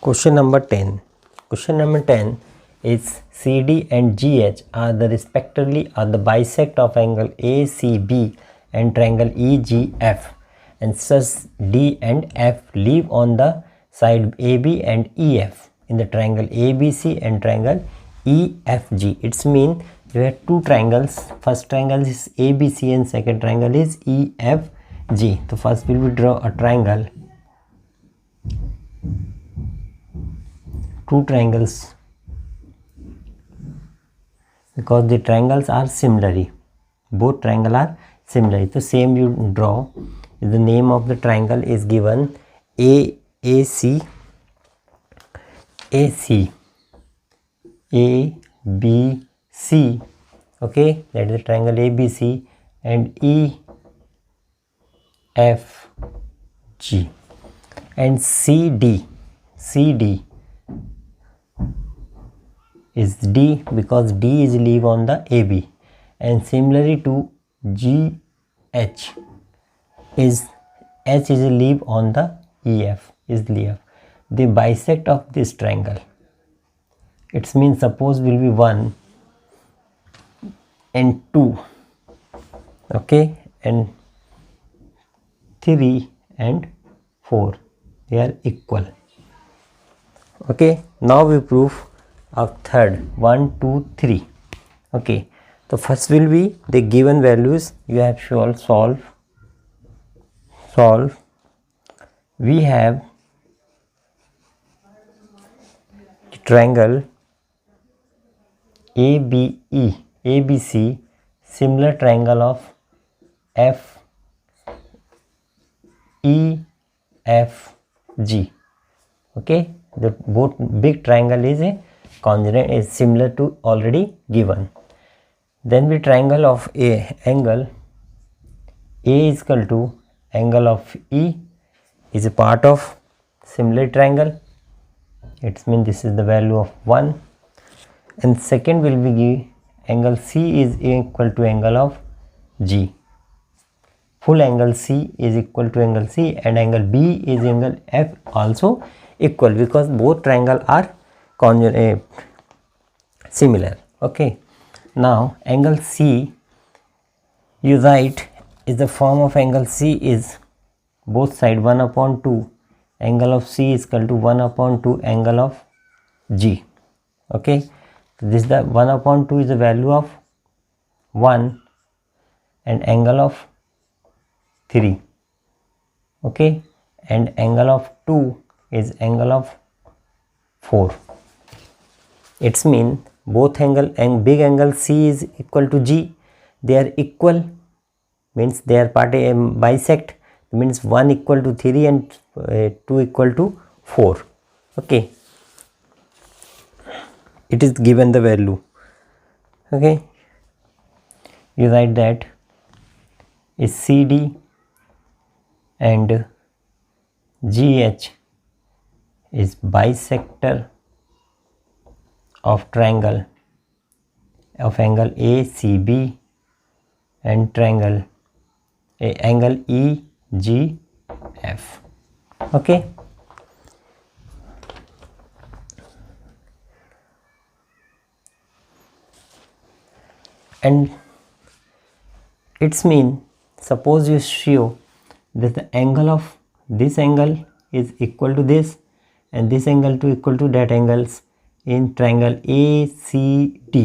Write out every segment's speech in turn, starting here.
Question number 10. Question number 10 is CD and GH are the respectively are the bisect of angle ACB and triangle EGF, and such D and F live on the side AB and EF in the triangle ABC and triangle EFG. It's mean you have two triangles. First triangle is ABC and second triangle is EFG. So first we will draw a triangle. Two triangles, because the triangles are similar, both triangles are similar. So same you draw. The name of the triangle is given AAC, AC, ABC. Okay, that is the triangle ABC, and EFG, and CD is D, because D is leave on the AB, and similarly to GH is H is leave on the EF is leave. The bisect of this triangle, it means suppose will be 1 and 2, okay, and 3 and 4, they are equal. Okay, now we prove of third 1 2 3. Okay, so first will be the given values you have to solve. We have the triangle ABC, similar triangle of FEFG. Okay, the both big triangle is a congruent, is similar to already given. Then the triangle of a angle A is equal to angle of E is a part of similar triangle. It means this is the value of 1, and second will be give angle C is equal to angle of G. Full angle C is equal to angle C, and angle B is angle F also equal, because both triangle are congruent, similar. Okay, now angle C you write is the form of angle C is both side 1/2, angle of C is equal to 1/2 angle of G. Okay, so this the 1/2 is the value of 1 and angle of 3. Okay, and angle of 2 is angle of 4. It's mean both angle and big angle C is equal to G, they are equal, means they are part bisect, means 1 equal to 3 and 2 equal to 4. Okay, it is given the value. Okay, you write that is CD and GH is bisector of triangle of angle ACB and triangle angle EGF. Okay, and it's mean suppose you show that the angle of this angle is equal to this, and this angle to equal to that angles in triangle ACD,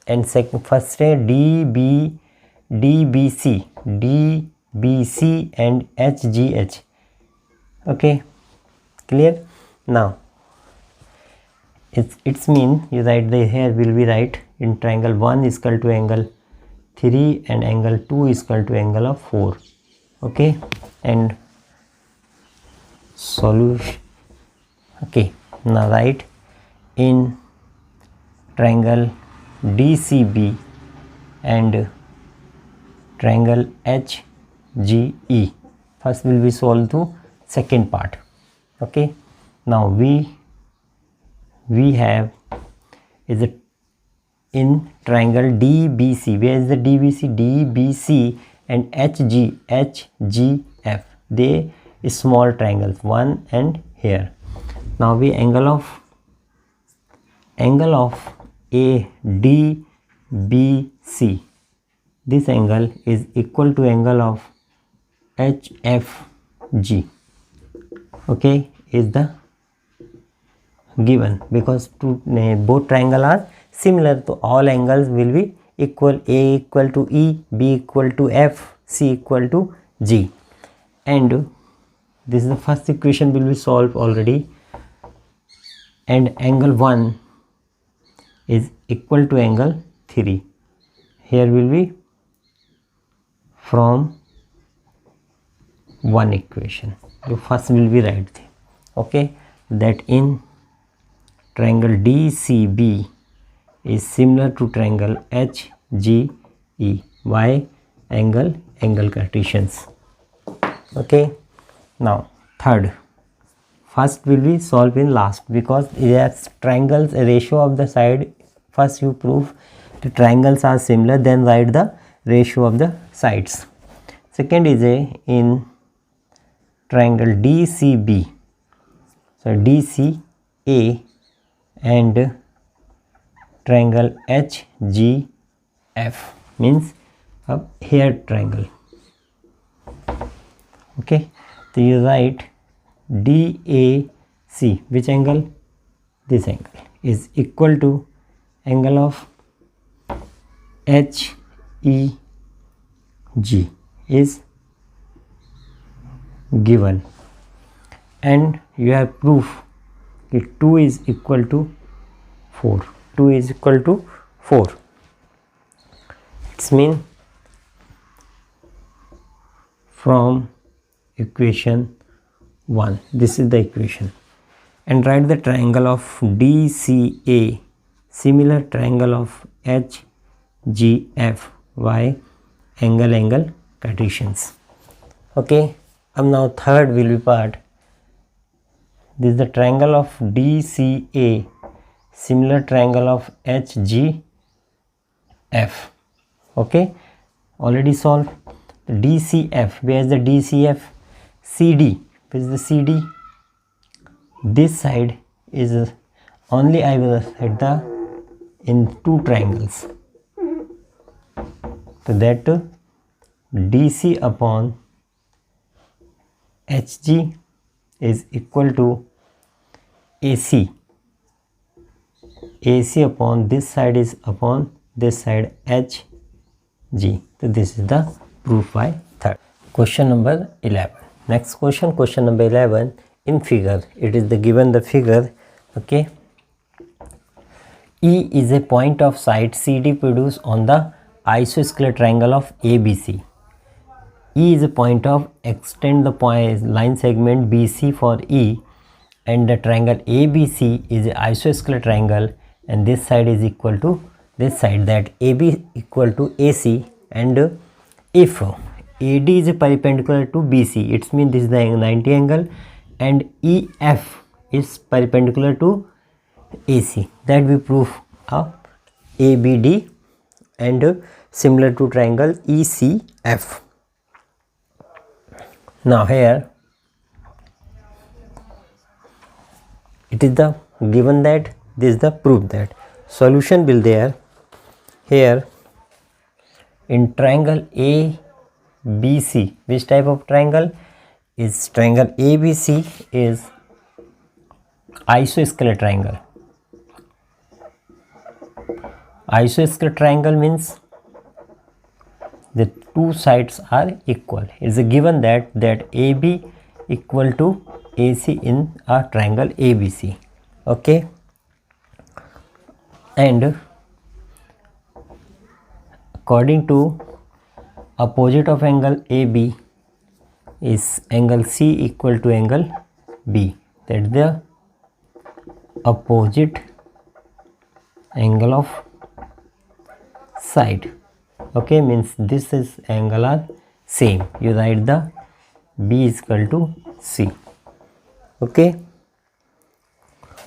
and second first DBC and HGH. Okay, clear? Now it's mean you write the here will be right in triangle 1 is equal to angle 3 and angle 2 is equal to angle of 4. Okay, and solution. Okay, now write in triangle DCB and triangle HGE. First will be solve to second part. Okay, now we have is a in triangle DBC. Where is the DBC? DBC and HGF, they small triangles, one and here. Now we angle of ADBC. This angle is equal to angle of HFG. Okay, is the given because both triangle are similar, so all angles will be equal. A equal to E, B equal to F, C equal to G, and this is the first equation will be solved already, and angle 1 is equal to angle 3. Here will be from one equation. The first will be right there. Okay, that in triangle DCB is similar to triangle HGE. Why? Angle Cartesians. Okay, now third. First will be solved in last because as triangles, a ratio of the side. First you prove the triangles are similar, then write the ratio of the sides. Second is in triangle DCB. So DCA and triangle HGF means a hair triangle. Okay, so you write DAC, which angle? This angle is equal to angle of HEG is given, and you have proof that 2 is equal to 4. 2 is equal to 4. It's mean from equation 1. This is the equation, and write the triangle of DCA similar triangle of HGF. Why? Angle Cartesians. Okay, now third will be part. This is the triangle of DCA similar triangle of HGF. Okay, already solved. The DCF, where is the DCF? CD, where is the CD? This side is only I will set the in two triangles, so that DC upon HG is equal to AC. AC upon this side is upon this side HG. So this is the proof by third. Question number 11. Next question, question number 11. In figure, it is the given the figure. Okay, E is a point of side CD produced on the isosceles triangle of ABC. E is a point of extend the point line segment BC for E, and the triangle ABC is an isosceles triangle, and this side is equal to this side, that AB equal to AC, and if AD is perpendicular to BC, it means this is the 90 angle, and EF is perpendicular to AC, that we prove of ABD, and similar to triangle ECF. Now here it is the given that this is the proof that solution will there. Here in triangle ABC, which type of triangle is triangle ABC is isosceles triangle. Isosceles triangle means the two sides are equal. It is a given that AB equal to AC in a triangle ABC. Okay, and according to opposite of angle AB is angle C equal to angle B, that is the opposite angle of side. Okay, means this is angle are same, you write the B is equal to C. Okay,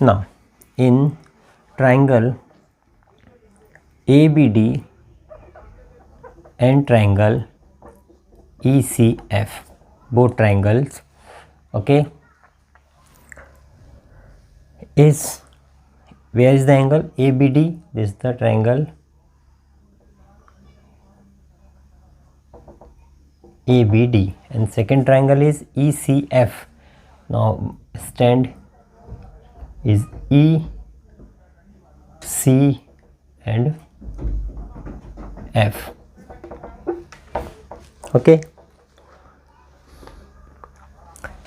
now in triangle ABD and triangle ECF, both triangles Okay, is where is the angle ABD? This is the triangle ABD, and second triangle is ECF. Now stand is E, C and F. Okay,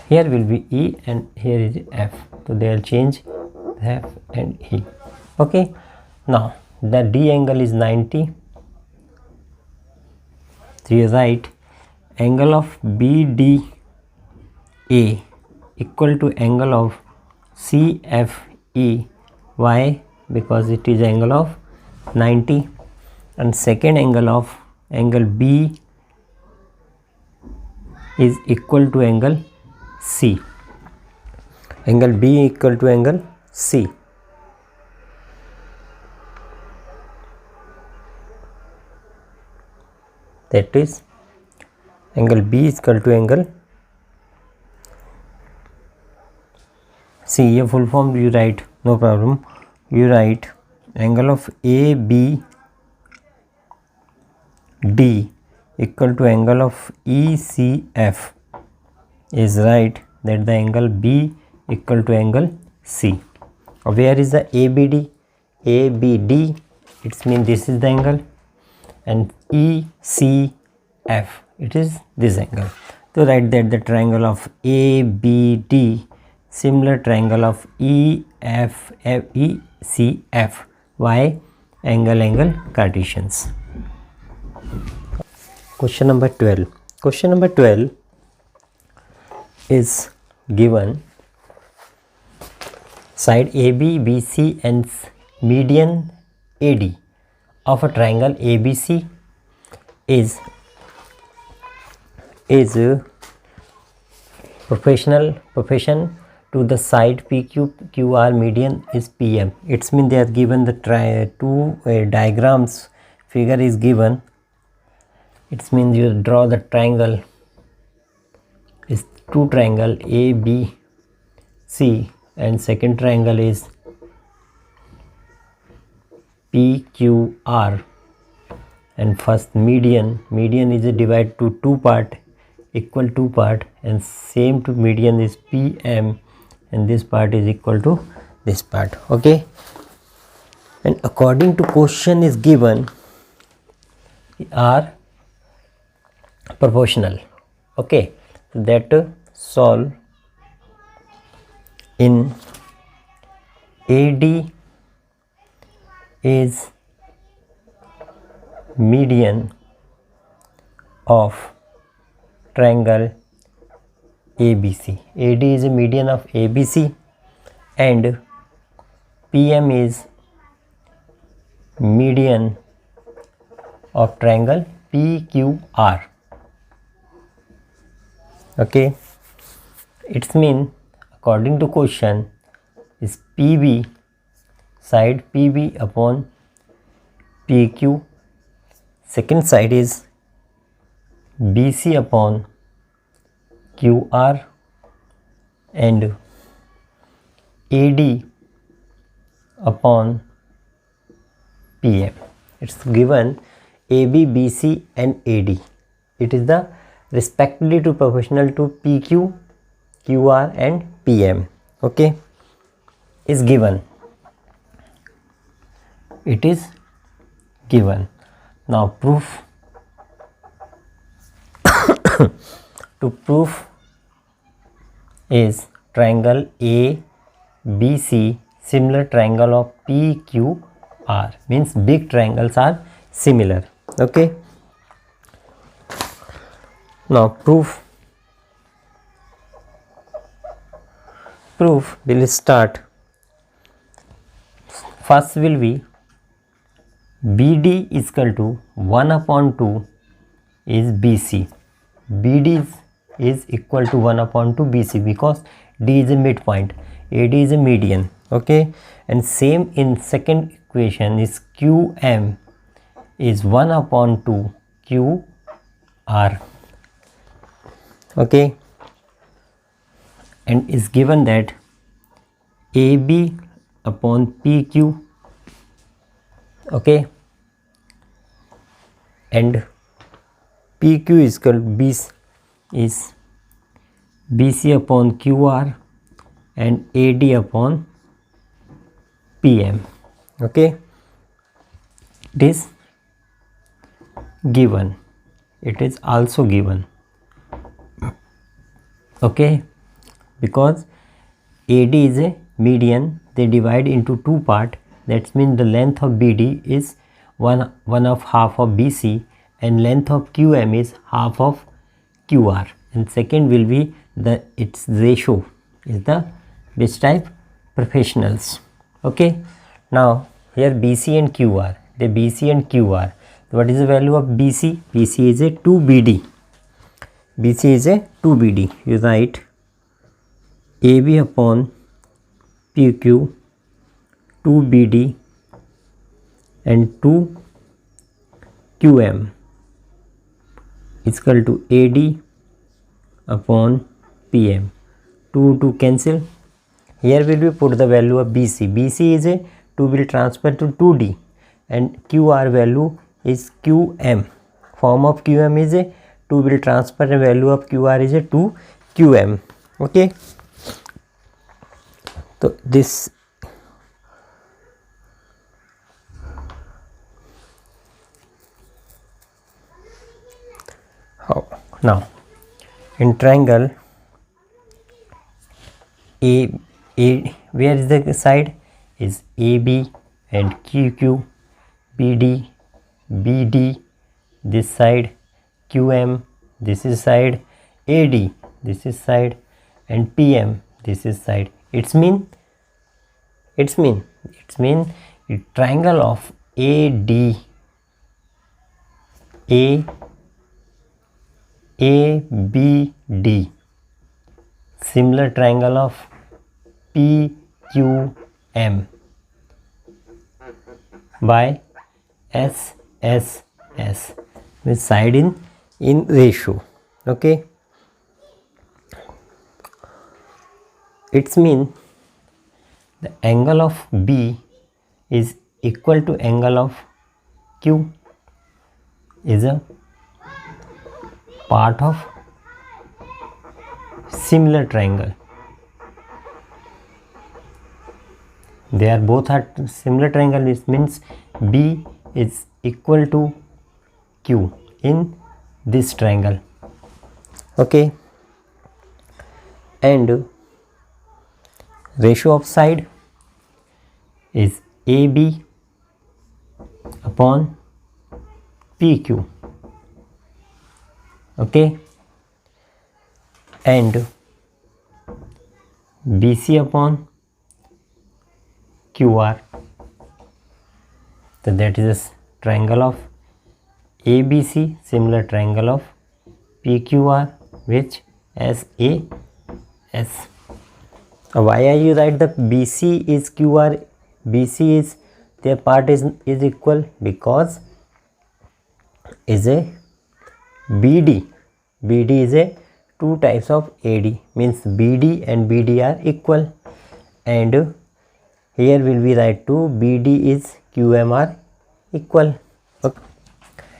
here will be E and here is F, so they will change F and E. Okay, now the D angle is 90. To your right, angle of BDA equal to angle of CFE. Why? Because it is angle of 90, and second angle of angle B is equal to angle C. Angle B equal to angle C. That is angle B is equal to angle C. ये full form you write, no problem. You write angle of ABD equal to angle of ECF is right, that the angle B equal to angle C. Where is the ABD? ABD, it means this is the angle, and ECF, it is this angle. So write that the triangle of ABD similar triangle of ECF. Why? Angle Cartesians. Question number 12. Question number 12 is given side AB, BC and median AD of a triangle ABC is proportion to the side PQ, QR, median is PM. It's mean they are given the two diagrams, figure is given. It means you draw the triangle, is two triangle ABC and second triangle is PQR, and first median is divided to two part, equal two part, and same to median is PM, and this part is equal to this part. Okay, and according to question is given are proportional. Okay, that solve in AD is median of triangle ABC. AD is a median of ABC and PM is median of triangle PQR. Okay, it's mean according to question is PB, side PB upon PQ, second side is BC upon QR, and AD upon PM. It's given AB, BC and AD. It is the respectively to proportional to PQ, QR and PM. Okay, is given. It is given. Now proof. To prove is triangle ABC similar triangle of PQR, means big triangles are similar. Okay, now proof will start. First will be BD is equal to 1 upon 2 is BC. BD is equal to 1 upon 2 BC because D is a midpoint, AD is a median. Okay, and same in second equation is QM is 1 upon 2 QR. Okay, and is given that AB upon PQ, okay, and PQ is equal to BC upon QR and AD upon PM, okay. It is given, it is also given, okay, because AD is a median, they divide into two parts, that means the length of BD is one of half of BC and length of QM is half of QR, and second will be its ratio is the which type professionals, okay. Now here BC and QR, the BC and QR, what is the value of BC? BC is a 2BD, BC is a 2BD, you write AB upon PQ 2BD and 2QM is equal to AD upon PM. 2 cancel. Here will be put the value of BC. BC is a 2 will transfer to 2D and QR value is QM. Form of QM is a 2 will transfer and value of QR is a 2 QM. Okay. So this now in triangle A where is the side is AB and QQ, BD, BD this side, QM this is side, AD this is side and PM this is side. It's mean triangle of AD ABD, similar triangle of PQM by SSS with side in ratio, okay. It's mean the angle of B is equal to angle of Q is a part of similar triangle. They are both are similar triangle. This means B is equal to Q in this triangle, okay. And ratio of side is AB upon PQ, okay, and BC upon QR. So that is a triangle of ABC, similar triangle of PQR which SAS. Why are you write the BC is QR, BC is their part is equal? Because is a BD is a two types of AD, means BD and BD are equal, and here will be write to BD is QM are equal, okay.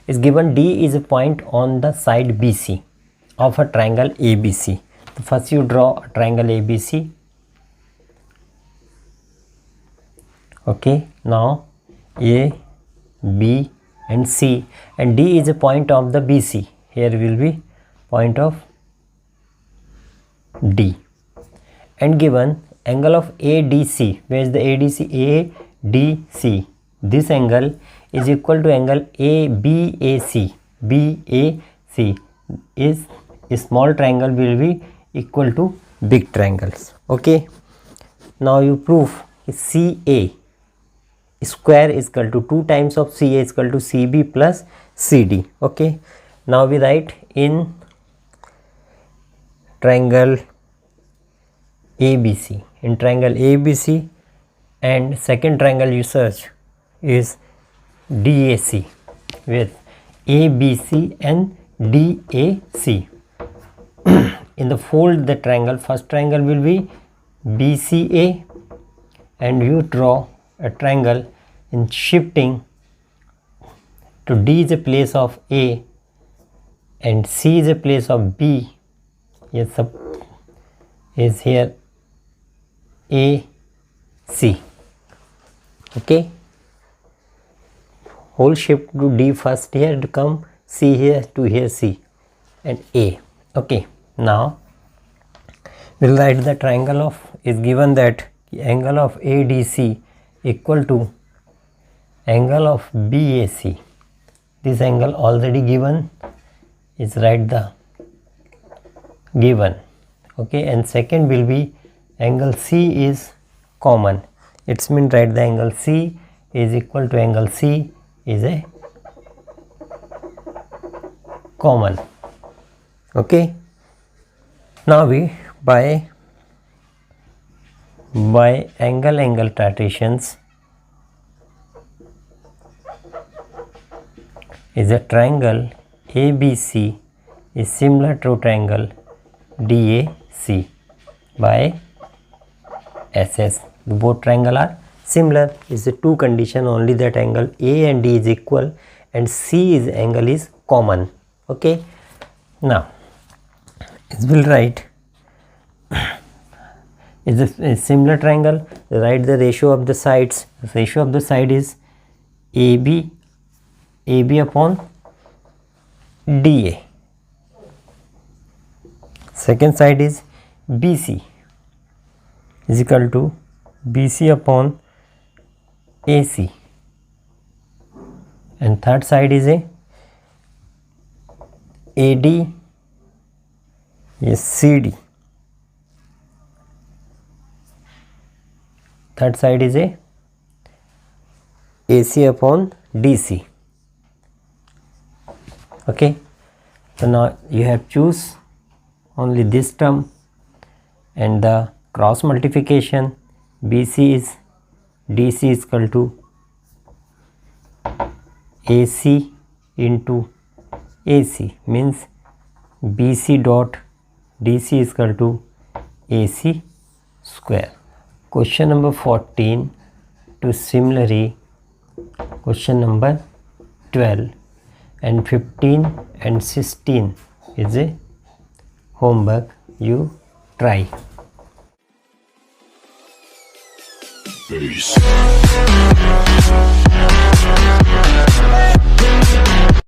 Is given D is a point on the side BC of a triangle ABC. So first you draw a triangle ABC, okay. Now A, B and C, and D is a point of the BC. Here will be point of D, and given angle of ADC. Where is the ADC? ADC. This angle is equal to angle ABAC. BAC is a small triangle will be equal to big triangles, okay. Now you prove CA square is equal to 2 times of CA is equal to CB plus CD, okay. Now we write in triangle ABC, in triangle ABC, and second triangle you search is DAC with ABC and DAC. in the fold the triangle, first triangle will be BCA, and you draw a triangle in shifting to D is a place of A and C is a place of B. Yes, is here AC. Okay, whole shift to D first, here to come C here to here C and A. Okay, now we'll write the triangle of, is given that angle of ADC equal to angle of BAC. This angle already given, is write the given. Okay, and second will be angle C is common. It's mean write the angle C is equal to angle C is a common. Okay, now we by angle partitions is a triangle ABC is similar to triangle DAC by SS. Both triangle are similar, is the two condition only, that angle A and D is equal and C is angle is common. Okay, now it will write is a similar triangle, write the ratio of the sides. The ratio of the side is AB upon DA. Second side is BC is equal to BC upon AC, and third side is a AD is CD. Third side is a AC upon DC. Okay, so now you have choose only this term and the cross multiplication. BC is DC is equal to AC into AC, means BC dot DC is equal to AC square. Question number 14 to similarly question number 12 and 15 and 16 is a homework, you try. Peace.